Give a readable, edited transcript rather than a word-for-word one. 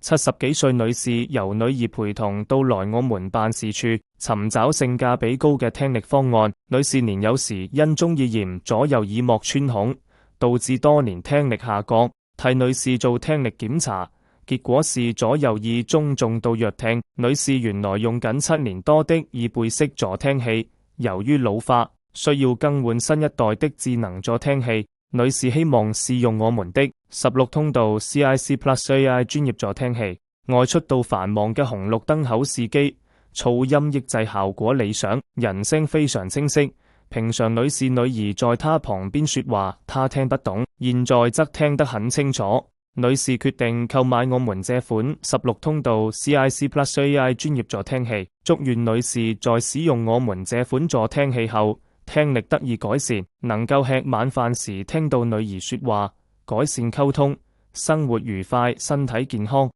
70幾歲女士由女兒陪同到來我們辦事處，尋找性價比高嘅聽力方案。女士年幼時因中耳炎左右耳膜穿孔，導致多年聽力下降。替女士做聽力檢查，結果是左右耳中重度弱聽。女士原來用緊7年多的耳背式助聽器，由於老化，需要更換新一代的智能助聽器。女士希望試用我們的16通道 CIC Plus AI 專業助聽器。外出到繁忙嘅紅綠燈口試機，噪音抑制效果理想，人聲非常清晰。平常女士女兒在她旁邊說話，她聽不懂，現在則聽得很清楚。女士決定購買我們這款16通道 CIC Plus AI 專業助聽器。祝願女士在使用我們這款助聽器後，聽力得以改善，能夠吃晚飯時聽到女兒說話，改善溝通，生活愉快，身體健康。